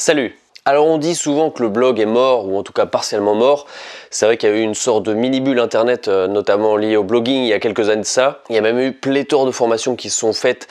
Salut! Alors on dit souvent que le blog est mort, ou en tout cas partiellement mort. C'est vrai qu'il y a eu une sorte de mini-bulle internet, notamment liée au blogging il y a quelques années de ça. Il y a même eu pléthore de formations qui se sont faites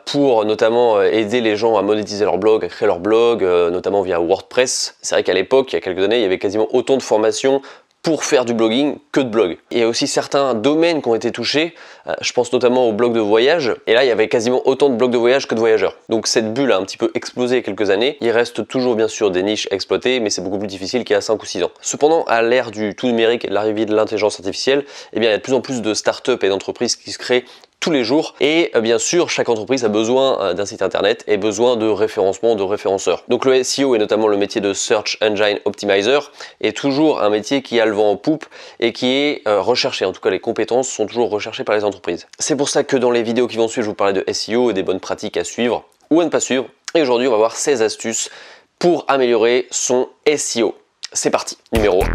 pour notamment aider les gens à monétiser leur blog, à créer leur blog, notamment via WordPress. C'est vrai qu'à l'époque, il y a quelques années, il y avait quasiment autant de formations pour faire du blogging que de blog. Il y a aussi certains domaines qui ont été touchés, je pense notamment aux blogs de voyage, et là il y avait quasiment autant de blogs de voyage que de voyageurs. Donc cette bulle a un petit peu explosé il y a quelques années. Il reste toujours bien sûr des niches à exploiter, mais c'est beaucoup plus difficile qu'il y a 5 ou 6 ans. Cependant, à l'ère du tout numérique et de l'arrivée de l'intelligence artificielle, eh bien, il y a de plus en plus de startups et d'entreprises qui se créent tous les jours, et bien sûr chaque entreprise a besoin d'un site internet et besoin de référencement, de référenceurs. Donc le SEO et notamment le métier de Search Engine Optimizer est toujours un métier qui a le vent en poupe et qui est recherché, en tout cas les compétences sont toujours recherchées par les entreprises. C'est pour ça que dans les vidéos qui vont suivre, je vous parlerai de SEO et des bonnes pratiques à suivre ou à ne pas suivre, et aujourd'hui on va voir 16 astuces pour améliorer son SEO. C'est parti. Numéro 1.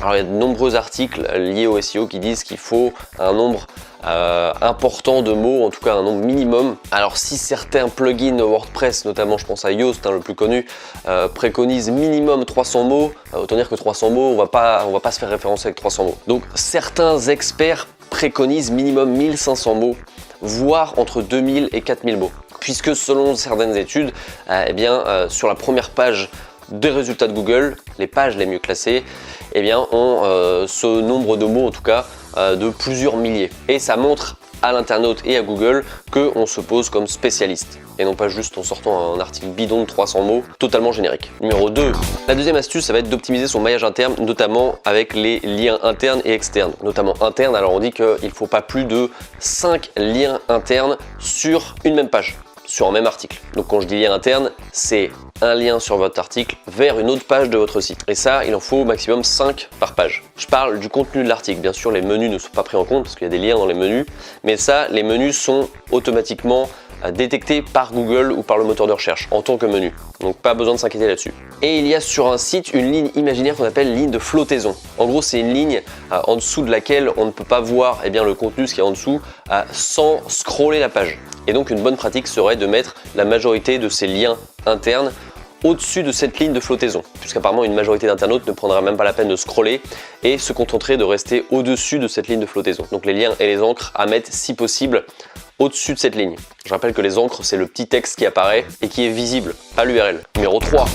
Alors il y a de nombreux articles liés au SEO qui disent qu'il faut un nombre important de mots, en tout cas un nombre minimum. Alors si certains plugins WordPress, notamment je pense à Yoast, le plus connu, préconisent minimum 300 mots, autant dire que 300 mots, on va pas se faire référencer avec 300 mots. Donc certains experts préconisent minimum 1500 mots, voire entre 2000 et 4000 mots. Puisque selon certaines études, sur la première page des résultats de Google, les pages les mieux classées, ont ce nombre de mots en tout cas de plusieurs milliers. Et ça montre à l'internaute et à Google qu'on se pose comme spécialiste et non pas juste en sortant un article bidon de 300 mots totalement générique. Numéro 2. La deuxième astuce, ça va être d'optimiser son maillage interne, notamment avec les liens internes et externes. Notamment internes, alors on dit qu'il ne faut pas plus de 5 liens internes sur une même page, sur un même article. Donc quand je dis lien interne, c'est un lien sur votre article vers une autre page de votre site. Et ça, il en faut au maximum 5 par page. Je parle du contenu de l'article. Bien sûr, les menus ne sont pas pris en compte parce qu'il y a des liens dans les menus. Mais ça, les menus sont automatiquement détectés par Google ou par le moteur de recherche en tant que menu. Donc pas besoin de s'inquiéter là-dessus. Et il y a sur un site une ligne imaginaire qu'on appelle ligne de flottaison. En gros, c'est une ligne en dessous de laquelle on ne peut pas voir le contenu, ce qui est en dessous, sans scroller la page. Et donc une bonne pratique serait de mettre la majorité de ces liens internes au-dessus de cette ligne de flottaison, puisqu'apparemment une majorité d'internautes ne prendra même pas la peine de scroller et se contenterait de rester au-dessus de cette ligne de flottaison. Donc les liens et les encres à mettre si possible au-dessus de cette ligne. Je rappelle que les encres, c'est le petit texte qui apparaît et qui est visible, pas l'URL. Numéro 3.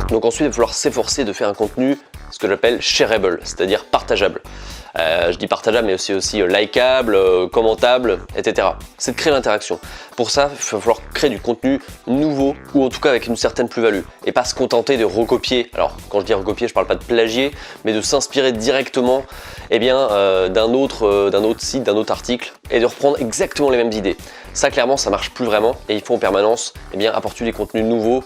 Donc ensuite, il va falloir s'efforcer de faire un contenu, ce que j'appelle shareable, c'est-à-dire partageable. Je dis partageable, mais aussi likable, commentable, etc. C'est de créer l'interaction. Pour ça, il va falloir créer du contenu nouveau, ou en tout cas avec une certaine plus-value, et pas se contenter de recopier. Alors, quand je dis recopier, je parle pas de plagier, mais de s'inspirer directement d'un autre site, d'un autre article, et de reprendre exactement les mêmes idées. Ça, clairement, ça marche plus vraiment, et il faut en permanence apporter des contenus nouveaux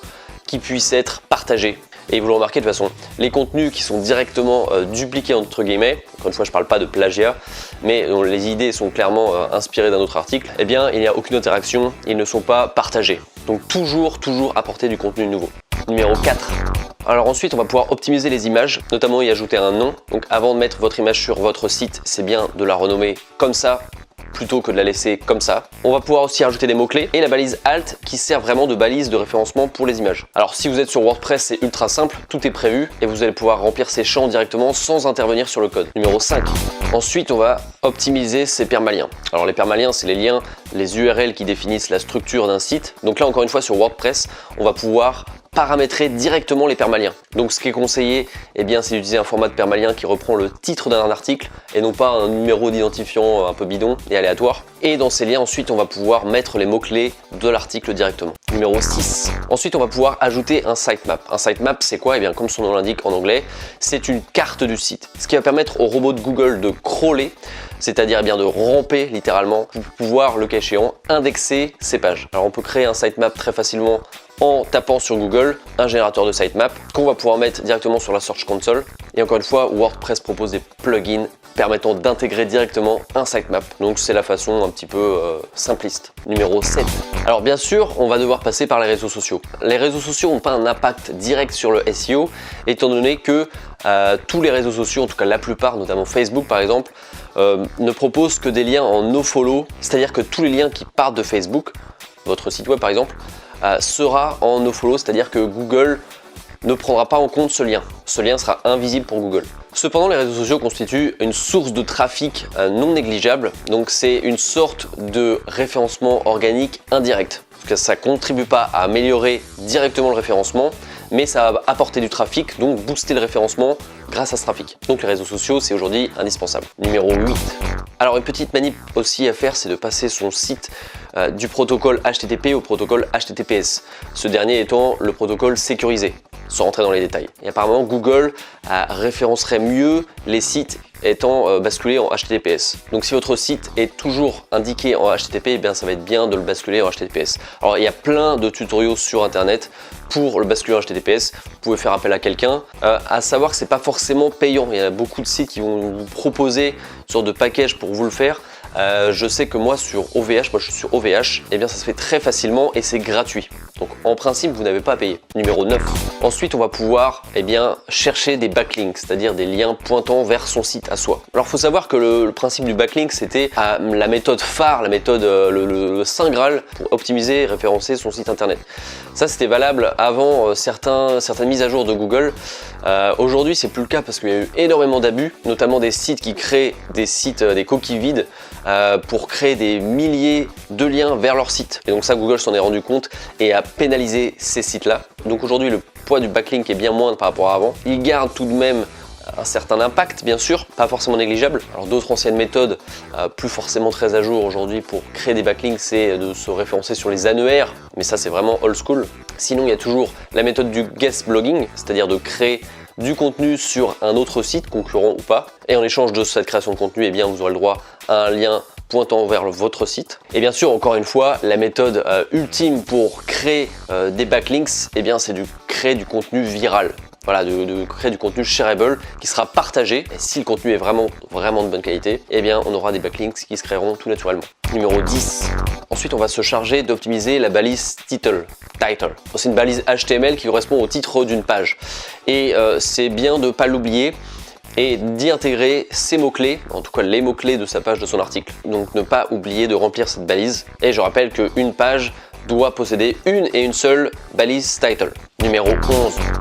qui puissent être partagés. Et vous le remarquez de toute façon, les contenus qui sont directement dupliqués entre guillemets, encore une fois je parle pas de plagiat, mais dont les idées sont clairement inspirées d'un autre article, il n'y a aucune interaction, ils ne sont pas partagés. Donc toujours apporter du contenu nouveau. Numéro 4. Alors ensuite on va pouvoir optimiser les images, notamment y ajouter un nom. Donc avant de mettre votre image sur votre site, c'est bien de la renommer comme ça, plutôt que de la laisser comme ça. On va pouvoir aussi rajouter des mots-clés et la balise Alt qui sert vraiment de balise de référencement pour les images. Alors si vous êtes sur WordPress, c'est ultra simple, tout est prévu et vous allez pouvoir remplir ces champs directement sans intervenir sur le code. Numéro 5. Ensuite, on va optimiser ses permaliens. Alors les permaliens, c'est les liens, les URL qui définissent la structure d'un site. Donc là, encore une fois, sur WordPress, on va pouvoir paramétrer directement les permaliens. Donc ce qui est conseillé, c'est d'utiliser un format de permalien qui reprend le titre d'un article et non pas un numéro d'identifiant un peu bidon et aléatoire. Et dans ces liens, ensuite, on va pouvoir mettre les mots-clés de l'article directement. Numéro 6. Ensuite, on va pouvoir ajouter un sitemap. Un sitemap, c'est quoi? Comme son nom l'indique en anglais, c'est une carte du site. Ce qui va permettre au robot de Google de crawler, c'est-à-dire de ramper littéralement pour pouvoir, le cas échéant, indexer ses pages. Alors on peut créer un sitemap très facilement en tapant sur Google un générateur de sitemap qu'on va pouvoir mettre directement sur la Search Console. Et encore une fois, WordPress propose des plugins permettant d'intégrer directement un sitemap. Donc c'est la façon un petit peu simpliste. Numéro 7. Alors bien sûr, on va devoir passer par les réseaux sociaux. Les réseaux sociaux n'ont pas un impact direct sur le SEO, étant donné que tous les réseaux sociaux, en tout cas la plupart, notamment Facebook par exemple, ne proposent que des liens en nofollow, c'est-à-dire que tous les liens qui partent de Facebook, votre site web par exemple, sera en nofollow, c'est-à-dire que Google ne prendra pas en compte ce lien. Ce lien sera invisible pour Google. Cependant, les réseaux sociaux constituent une source de trafic non négligeable, donc c'est une sorte de référencement organique indirect. Parce que ça ne contribue pas à améliorer directement le référencement, mais ça va apporter du trafic, donc booster le référencement grâce à ce trafic. Donc les réseaux sociaux, c'est aujourd'hui indispensable. Numéro 8. Alors une petite manip aussi à faire, c'est de passer son site du protocole HTTP au protocole HTTPS. Ce dernier étant le protocole sécurisé, sans rentrer dans les détails. Et apparemment, Google référencerait mieux les sites étant basculés en HTTPS. Donc si votre site est toujours indiqué en HTTP, eh bien, ça va être bien de le basculer en HTTPS. Alors il y a plein de tutoriaux sur internet pour le basculer en HTTPS. Vous pouvez faire appel à quelqu'un. À savoir que c'est pas forcément payant. Il y a beaucoup de sites qui vont vous proposer une sorte de package pour vous le faire. Je sais que moi sur OVH, je suis sur OVH, et bien ça se fait très facilement et c'est gratuit. Donc en principe, vous n'avez pas à payer. Numéro 9. Ensuite, on va pouvoir chercher des backlinks, c'est-à-dire des liens pointant vers son site à soi. Alors il faut savoir que le principe du backlink, c'était la méthode phare, la méthode, le saint graal pour optimiser et référencer son site internet. Ça, c'était valable avant certaines mises à jour de Google. Aujourd'hui, c'est plus le cas parce qu'il y a eu énormément d'abus, notamment des sites qui créent des coquilles vides pour créer des milliers de liens vers leur site. Et donc ça, Google s'en est rendu compte et a pénalisé ces sites-là. Donc aujourd'hui, le poids du backlink est bien moindre par rapport à avant. Il garde tout de même un certain impact, bien sûr, pas forcément négligeable. Alors d'autres anciennes méthodes, plus forcément très à jour aujourd'hui pour créer des backlinks, c'est de se référencer sur les annuaires, mais ça c'est vraiment old school. Sinon, il y a toujours la méthode du guest blogging, c'est-à-dire de créer du contenu sur un autre site, concurrent ou pas, et en échange de cette création de contenu, eh bien, vous aurez le droit à un lien pointant vers votre site. Et bien sûr, encore une fois, la méthode ultime pour créer des backlinks, eh bien, c'est de créer du contenu viral. Voilà, de créer du contenu shareable qui sera partagé. Et si le contenu est vraiment de bonne qualité, eh bien, on aura des backlinks qui se créeront tout naturellement. Numéro 10. Ensuite, on va se charger d'optimiser la balise title. C'est une balise HTML qui correspond au titre d'une page. Et c'est bien de ne pas l'oublier et d'y intégrer ses mots-clés, en tout cas les mots-clés de sa page, de son article. Donc ne pas oublier de remplir cette balise. Et je rappelle qu'une page doit posséder une seule balise title. Numéro 11.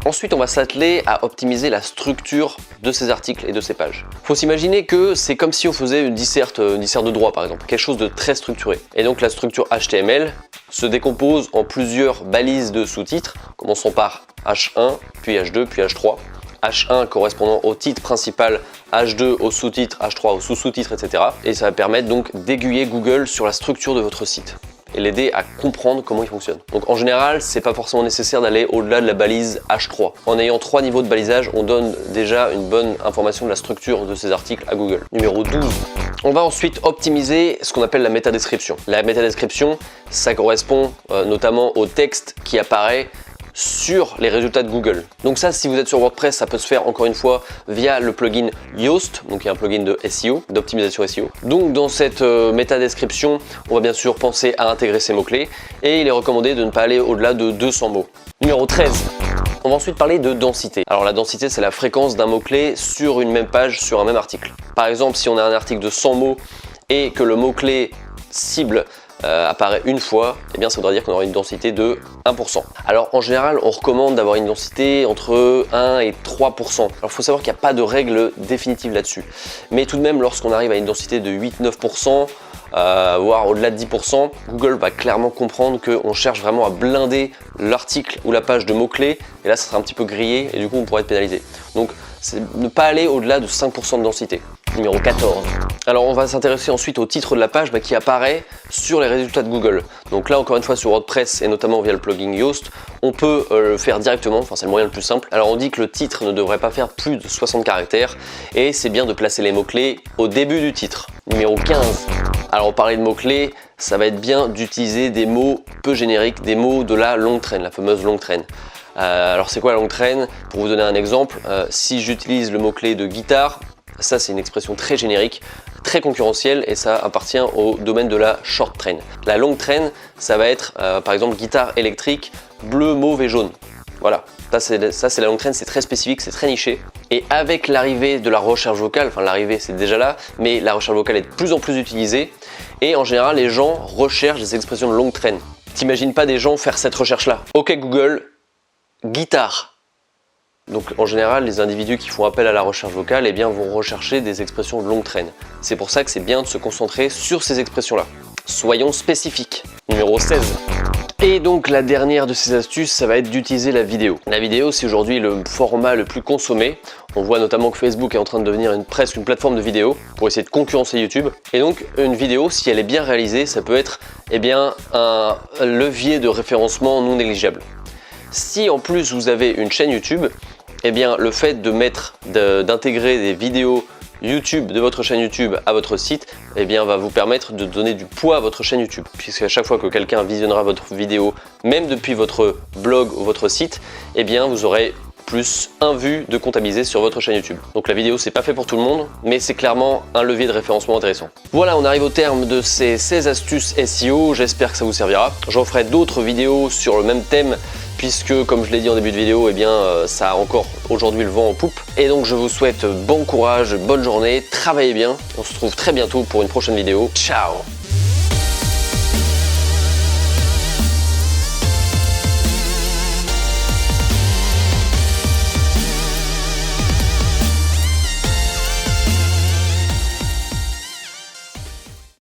Ensuite, on va s'atteler à optimiser la structure de ces articles et de ces pages. Il faut s'imaginer que c'est comme si on faisait une disserte de droit par exemple, quelque chose de très structuré. Et donc la structure HTML se décompose en plusieurs balises de sous-titres, commençons par H1, puis H2, puis H3. H1 correspondant au titre principal, H2 au sous-titre, H3 au sous-sous-titre, etc. Et ça va permettre donc d'aiguiller Google sur la structure de votre site et l'aider à comprendre comment il fonctionne. Donc en général, c'est pas forcément nécessaire d'aller au-delà de la balise H3. En ayant 3 niveaux de balisage, on donne déjà une bonne information de la structure de ces articles à Google. Numéro 12. On va ensuite optimiser ce qu'on appelle la métadescription. La métadescription, ça correspond notamment au texte qui apparaît sur les résultats de Google. Donc ça, si vous êtes sur WordPress, ça peut se faire encore une fois via le plugin Yoast, donc il y a un plugin de SEO, d'optimisation SEO. Donc dans cette métadescription, on va bien sûr penser à intégrer ces mots-clés et il est recommandé de ne pas aller au-delà de 200 mots. Numéro 13. On va ensuite parler de densité. Alors la densité, c'est la fréquence d'un mot-clé sur une même page, sur un même article. Par exemple, si on a un article de 100 mots et que le mot-clé cible apparaît une fois, eh bien ça voudra dire qu'on aura une densité de 1%. Alors en général, on recommande d'avoir une densité entre 1 et 3%. Alors il faut savoir qu'il n'y a pas de règle définitive là-dessus. Mais tout de même, lorsqu'on arrive à une densité de 8-9%, voire au-delà de 10%, Google va clairement comprendre qu'on cherche vraiment à blinder l'article ou la page de mots-clés, et là ça sera un petit peu grillé et du coup on pourrait être pénalisé. Donc c'est ne pas aller au-delà de 5% de densité. Numéro 14. Alors on va s'intéresser ensuite au titre de la page qui apparaît sur les résultats de Google. Donc là encore une fois sur WordPress et notamment via le plugin Yoast, on peut le faire directement, enfin c'est le moyen le plus simple. Alors on dit que le titre ne devrait pas faire plus de 60 caractères et c'est bien de placer les mots-clés au début du titre. Numéro 15. Alors on parlait de mots-clés, ça va être bien d'utiliser des mots peu génériques, des mots de la longue traîne, la fameuse longue traîne. Alors c'est quoi la longue traîne? Pour vous donner un exemple, si j'utilise le mot-clé de guitare, ça c'est une expression très générique, très concurrentielle et ça appartient au domaine de la short train. La longue train, ça va être par exemple guitare électrique, bleu, mauve et jaune. Voilà, ça c'est la longue train, c'est très spécifique, c'est très niché. Et avec l'arrivée de la recherche vocale, enfin l'arrivée c'est déjà là, mais la recherche vocale est de plus en plus utilisée et en général les gens recherchent des expressions de longue traîne. T'imagines pas des gens faire cette recherche là. Ok Google, guitare. Donc en général, les individus qui font appel à la recherche vocale, eh bien, vont rechercher des expressions de longue traîne. C'est pour ça que c'est bien de se concentrer sur ces expressions-là. Soyons spécifiques. Numéro 16. Et donc la dernière de ces astuces, ça va être d'utiliser la vidéo. La vidéo, c'est aujourd'hui le format le plus consommé. On voit notamment que Facebook est en train de devenir presque une plateforme de vidéo pour essayer de concurrencer YouTube. Et donc une vidéo, si elle est bien réalisée, ça peut être un levier de référencement non négligeable. Si en plus vous avez une chaîne YouTube, le fait d'intégrer des vidéos YouTube de votre chaîne YouTube à votre site, va vous permettre de donner du poids à votre chaîne YouTube. Puisqu'à chaque fois que quelqu'un visionnera votre vidéo, même depuis votre blog ou votre site, vous aurez plus un vu de comptabiliser sur votre chaîne YouTube. Donc la vidéo, c'est pas fait pour tout le monde, mais c'est clairement un levier de référencement intéressant. Voilà, on arrive au terme de ces 16 astuces SEO, j'espère que ça vous servira. J'en ferai d'autres vidéos sur le même thème, puisque comme je l'ai dit en début de vidéo, ça a encore aujourd'hui le vent en poupe. Et donc je vous souhaite bon courage, bonne journée, travaillez bien. On se retrouve très bientôt pour une prochaine vidéo. Ciao!